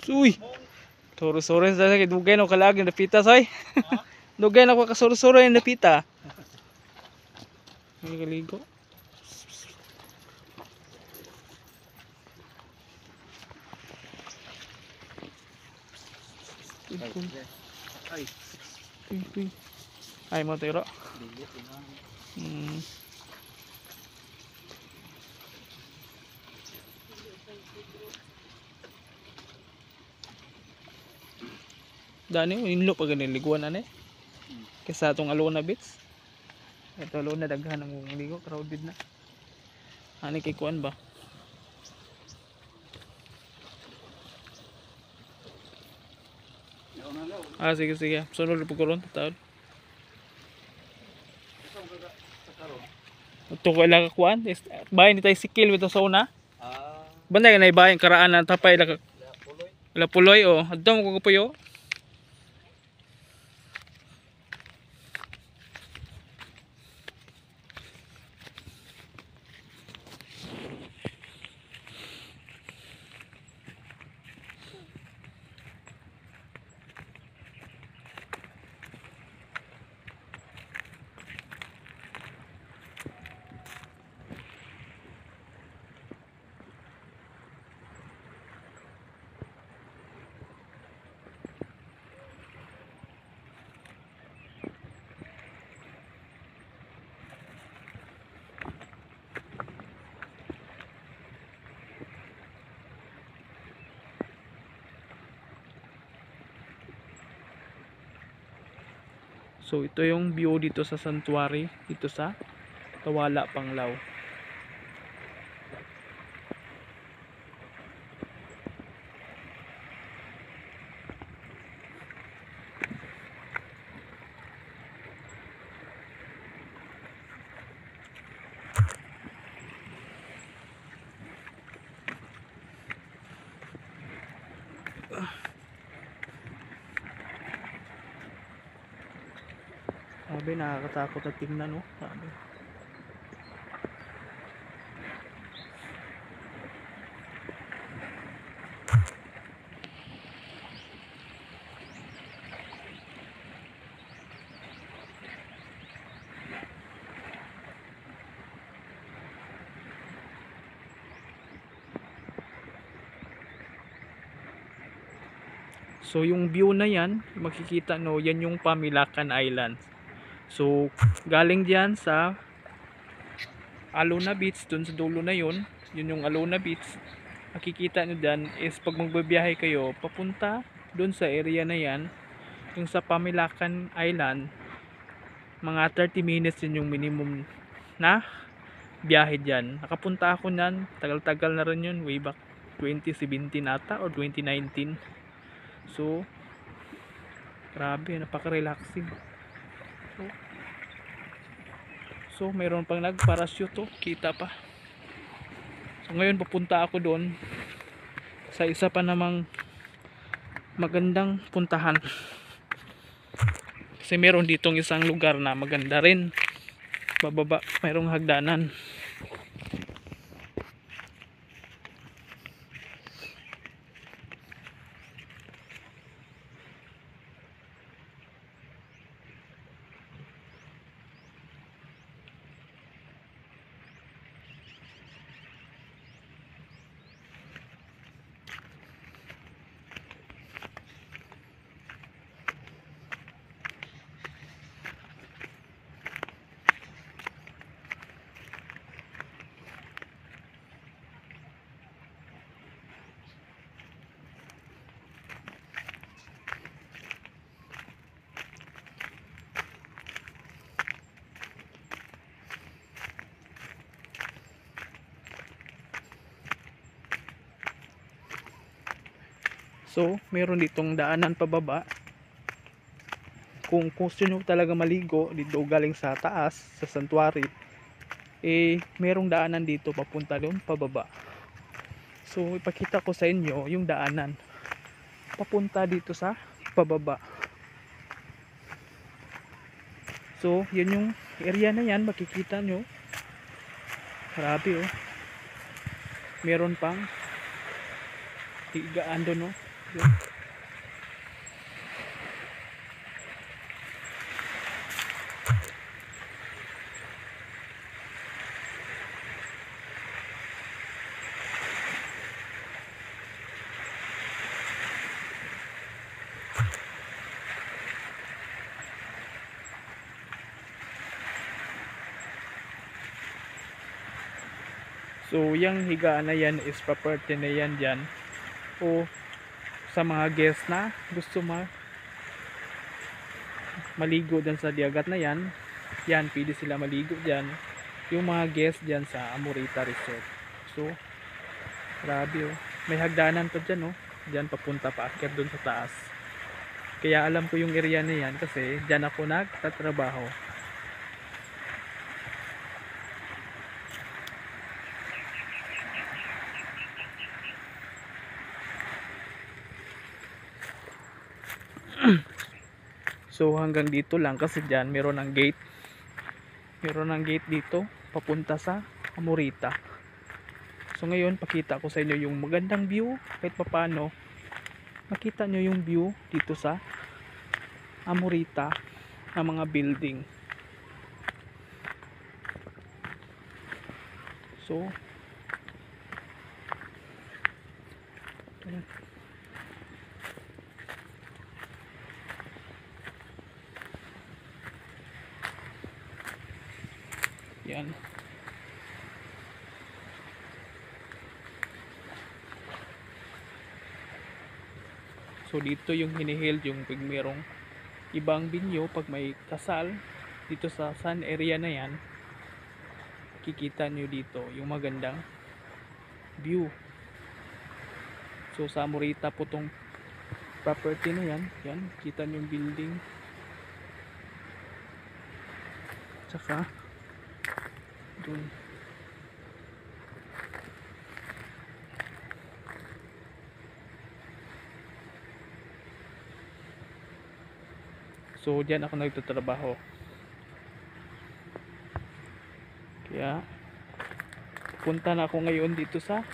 Uy. Suro-suro sa sakit. Dugay na kalagi napita say. Dugay na ko kasuro-suro yung napita. May kaligo. Ay mo tiro. Dani inlo pa ganin liguan ani. Kaysa atong Alona Beach. Ito Alona daghan ang ligo, crowded na. Ani kay kuan ba? Sige sige. Sunod po ko ron taon. Ito ko ilang kuan, bahay ni tay sikil bitaw sa una. Banda ka na ibayan karaan na tapay ila puloy o. Adto mo ko puyo. So ito yung view dito sa sanctuary, dito sa Tawala, Panglao. Sabi nakakatakot na tingnan no. Sabi. So yung view na yan, makikita no, yan yung Pamilacan Islands. So galing diyan sa Alona Beach, dun sa dulo na yun yung Alona Beach. Makikita nyo dyan is pag magbabiyahe kayo papunta dun sa area na yan, yung sa Pamilacan Island, mga 30 minutes yun yung minimum na biyahe dyan. Nakapunta ako nyan, tagal-tagal na rin yun, way back 2017 ata or 2019. So grabe, napaka-relaxing. So mayroon pang nag-parachute to, kita pa. So ngayon papunta ako doon sa isa pa namang magandang puntahan. Kasi meron ditong isang lugar na maganda rin. Bababa, mayroong hagdanan. So, meron ditong daanan pababa. Kung gusto nyo talaga maligo dito galing sa taas, sa sanctuary, merong daanan dito papunta doon pababa. So, ipakita ko sa inyo yung daanan papunta dito sa pababa. So, yun yung area na yan, makikita nyo. Grabe oh. Meron pang higaan doon oh. Yun. So yung higaan na yan is property na yan dyan, o sa mga guest na gusto maligo dyan sa dagat na yan, yan pwede sila maligo dyan, yung mga guest dyan sa Amorita Resort. So grabe oh, may hagdanan pa dyan oh, dyan papunta paakyat dun sa taas. Kaya alam ko yung area na yan kasi dyan ako nagtatrabaho. So hanggang dito lang kasi dyan meron ng gate. Meron ng gate dito papunta sa Amorita. So ngayon pakita ko sa inyo yung magandang view kahit papano. Makita nyo yung view dito sa Amorita ng mga building. So yan. So dito yung hiniheld yung pag merong ibang binyo, pag may kasal dito sa sun area na yan, kikita nyo dito yung magandang view. So sa Amorita po tong property na yan, yan kita nyo yung building, tsaka dun. So diyan ako nagtatrabaho. Kaya punta na ako ngayon dito sa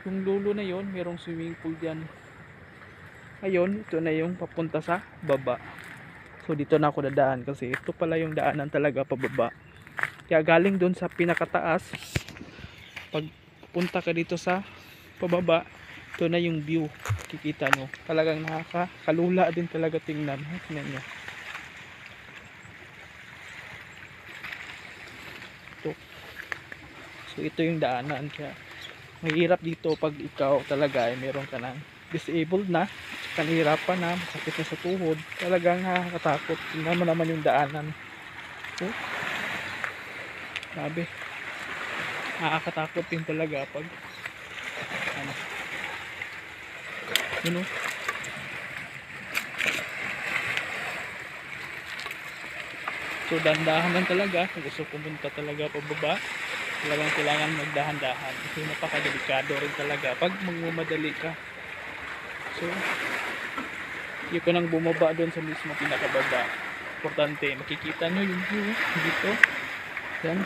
yung lulo na yon, merong swimming pool diyan. Ngayon ito na yung papunta sa baba. So dito na ako dadaan kasi ito pala yung daanan talaga pababa. Kaya galing doon sa pinakataas, pag punta ka dito sa pababa, ito na yung view. Kikita nyo. Talagang nakakalula din talaga tingnan. Tingnan nyo. Ito. So ito yung daanan. Kaya mahirap dito pag ikaw talaga ay meron ka ng disabled na, kanihirapan na, sakit na sa tuhod. Talagang nakakatakot. Tingnan mo naman yung daanan. So, grabe, nakakatakot din talaga pag ano, you know. So dandahan lang talaga kung gusto pumunta talaga pababa, talagang kailangan magdahan-dahan kasi napakadelikado rin talaga pag magmamadali ka. So yun ko nang bumaba doon sa mismo pinakababa, importante makikita nyo yung view dito. Yan.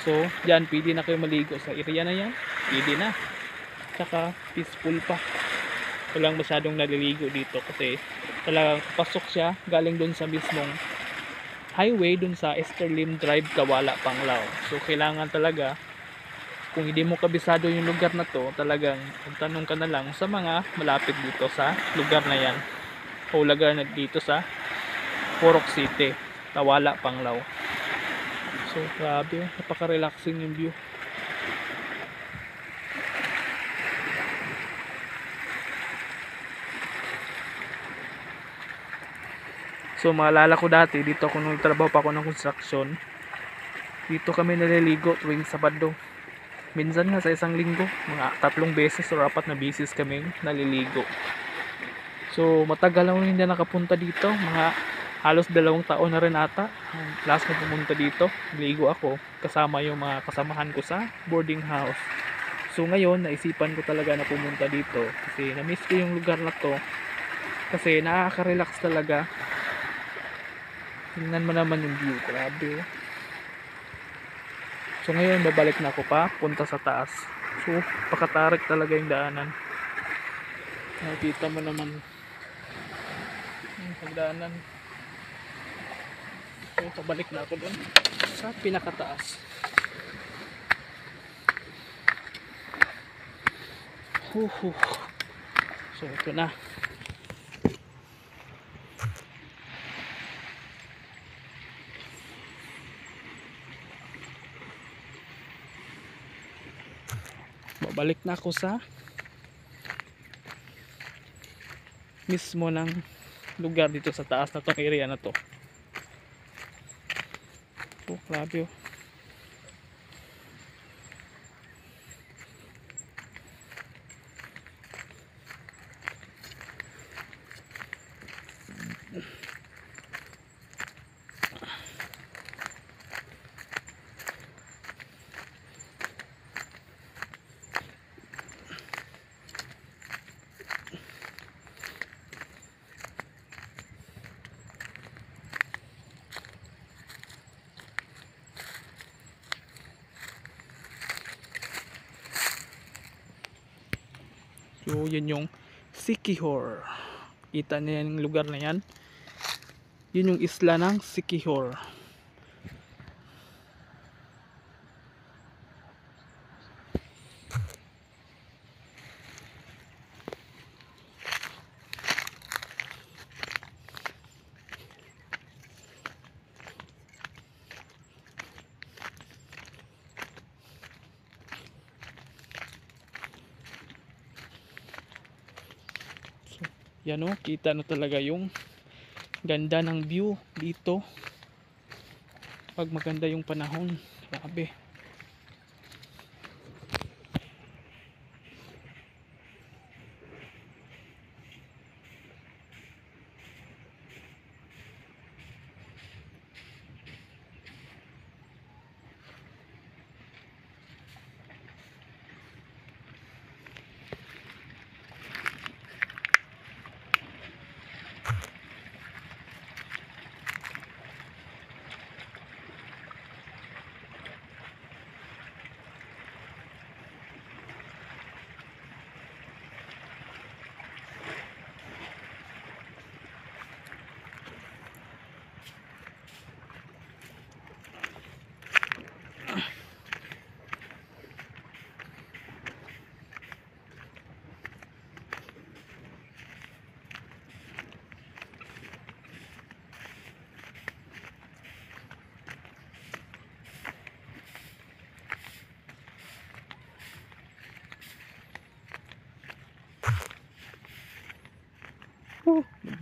So, yan, pwede na kayo maligo sa area na yan. Pwede na. Tsaka, peaceful pa. Walang masyadong naliligo dito kasi talagang pasok siya galing dun sa mismong highway, dun sa Esterlim Drive, Kawala, Panglao. So, kailangan talaga, kung hindi mo kabisado yung lugar na to, talagang magtanong ka na lang sa mga malapit dito sa lugar na yan. O lugar na dito sa Purok City, Kawala, Panglao. So grabe, napaka-relaxing yung view. So maalala ko dati, dito ako nung trabaho pa ako ng construction, dito kami naliligo tuwing Sabado. Minsan nga sa isang linggo, mga 3 beses o 4 na beses kami naliligo. So matagal ako hindi nakapunta dito, mga halos 2 taon na rin ata. Last na pumunta dito, naligo ako kasama yung mga kasamahan ko sa boarding house. So ngayon, naisipan ko talaga na pumunta dito kasi na-miss ko yung lugar na to kasi nakaka-relax talaga. Tingnan mo naman yung view, grabe oh. So ngayon babalik na ako pa punta sa taas. So pakatarik talaga yung daanan. Nakita mo naman yung pagdaanan. So pabalik na ako doon sa pinakataas. So ito na. Babalik na ako sa mismo ng lugar dito sa taas na tong area na to. Oh, grabe oh. So yun yung Siquijor. Kita niya yung lugar na yan. Yun yung isla ng Siquijor. Yan o, kita na talaga yung ganda ng view dito pag maganda yung panahon. Grabe.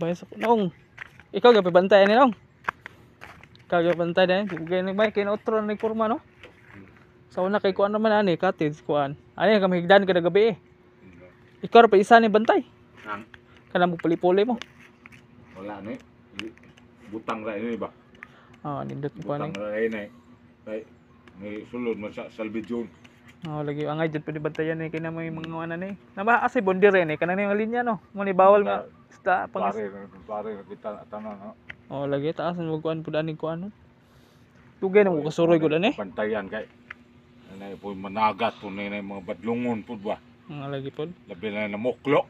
Bayas ako nung. Ikaw gabi bantay ni nung. Ikaw gabi bantay din. Bugay ni bay kinotro ni kurma no. Sa una kay kuan naman ani cottage kuan. Ani kami higdan kada gabi eh. Ikaw ra pa isa ni bantay. Ang Kana mo puli-puli mo. wala ni butang ra ini ba? Ah, nindot ko ani. Butang ra ini. Kay may sulod man sa Salvajon. Oh, lagi angay jud pwede bantayan ni kina may mga ano ni. Naba kasi bondir ni kana ni linya no. Mo ni bawal nga sta pang. Pare kita tanan no. Oh, lagi taas mo kuan pud ani kuan no. Tugay na mo kasuroy gud ani. Bantayan kay nay po managat po nay mga badlungon pud ba. Nga lagi pod. Labi na namuklo.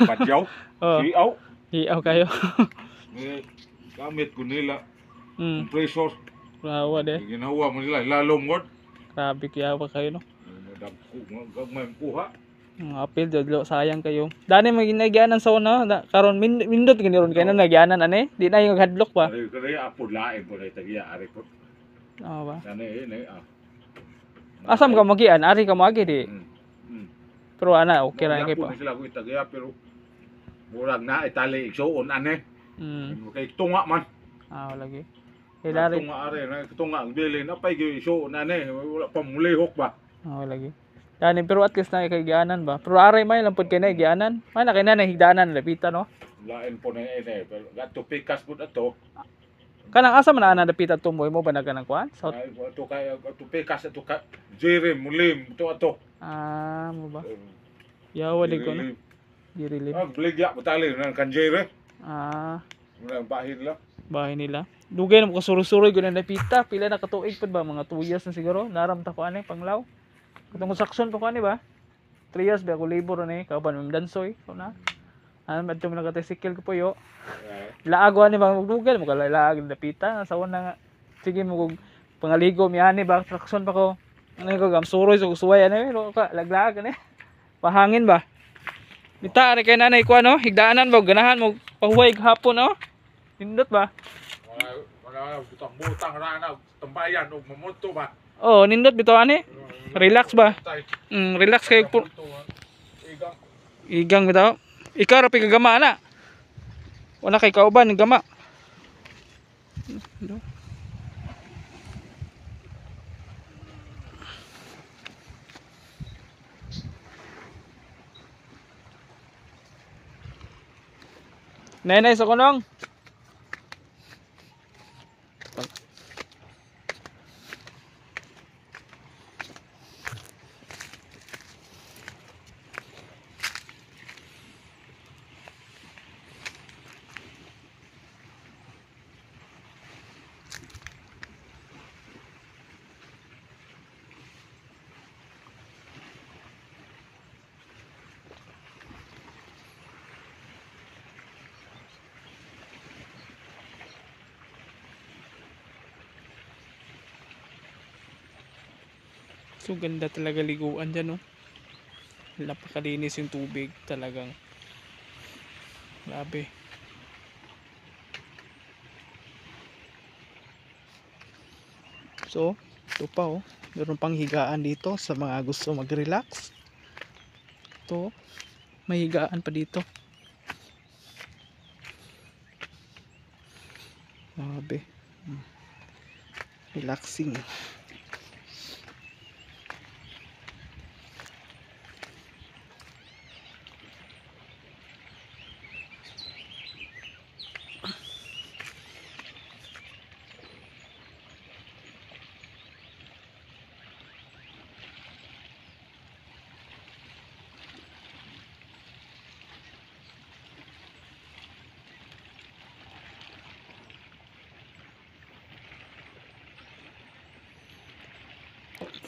Badyaw. Oh, Siaw. hiaw kayo. Ni gamit ko nila Compressor. Rawa de. ginawa mo nila lalom god. Grabe kiyawa kayo no. Dagko gagmay kuha. Apil jodlo sayang kayo. Dani maginagyanan sa una karon mindot gini ron kay na nagyanan ani. Di na yung hadlok pa. Kaya apod lain po nay tagiya ari po. Oo ba? Nani ni Asam ka magian, ari ka magi di. Pero ana okay ra kay po. pa. Sila ko tagiya pero murag na itali igsuon ani. Kay tunga man. Ah lagi. Hilari. Tunga ari na tunga ang dili na pay gyud igsuon ani wala pa mulihok ba. Oo lagi. Dani pero at least na kay gianan ba. Pero aray may lampod kay na gianan. May na kay na higdanan lapitan no. Lain po na ini pero gato pikas pud ato. Kanang asa man ana dapitan tumoy mo ba na kanang kuan? So, Ato kay ato pikas ato ka jere mulim to ato. mo ba? Yawa di ko na. Di relief. Bligya batali nang kanjere. Ah, Murag bahin lang. bahay nila. Dugay na mo kasuroy-suroy gud na pita, pila na katuig pud ba, mga 2 years na siguro. Naramta ko ani panglaw. Katong construction pa ko ani ba? 3 years ba ko labor ani, kauban ma'am Dansoy. So na. Ano madto mo nagatisikil ko po yo. Laag ani ba magdugay mo kalaag na pita, sa una nga. Sige mo kog pangaligo mi ani ba, construction pa ko. Ano ko gam suroy so suway ani, ka laglag ani. Pahangin ba? Bita ari kay nanay ko ano, higdaanan ba ganahan mo pahuway hapon no? Nindot ba? Wala butang ra na tambayan og mamonto ba. Oh, nindot bitaw ani. Relax ba? Relax kayo po. Igang bitaw. Ikaw ra pigagama na. Wala kay kauban gama. Nenay sa kunong. So ganda talaga liguan dyan, no? Napakalinis yung tubig talagang. Grabe. So, ito pa oh. Meron pang higaan dito sa mga gusto mag-relax. Ito, may higaan pa dito. Grabe. Relaxing.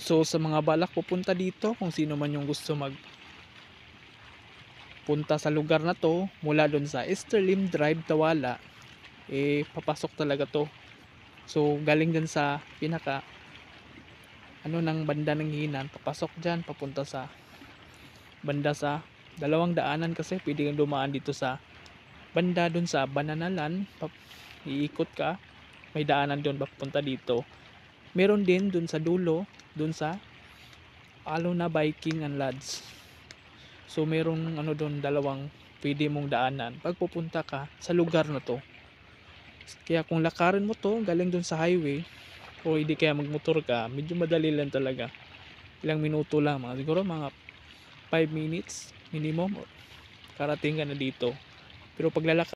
So sa mga balak pupunta dito, kung sino man yung gusto mag punta sa lugar na to, mula doon sa Esterlim Drive, Tawala, papasok talaga to. So galing dyan sa pinaka ng banda ng Hinan, papasok dyan, papunta sa banda sa dalawang daanan, kasi pwede kang dumaan dito sa banda doon sa Bananalan, iikot ka, may daanan doon papunta dito. Meron din doon sa dulo, doon sa Alona Biking and Lodge. So merong doon, dalawang pwede mong daanan pag pupunta ka sa lugar na to. Kaya kung lakarin mo to galing doon sa highway, o hindi kaya magmotor ka, medyo madali lang talaga. Ilang minuto lang, siguro mga 5 minutes minimum, karating ka na dito. Pero pag lalakad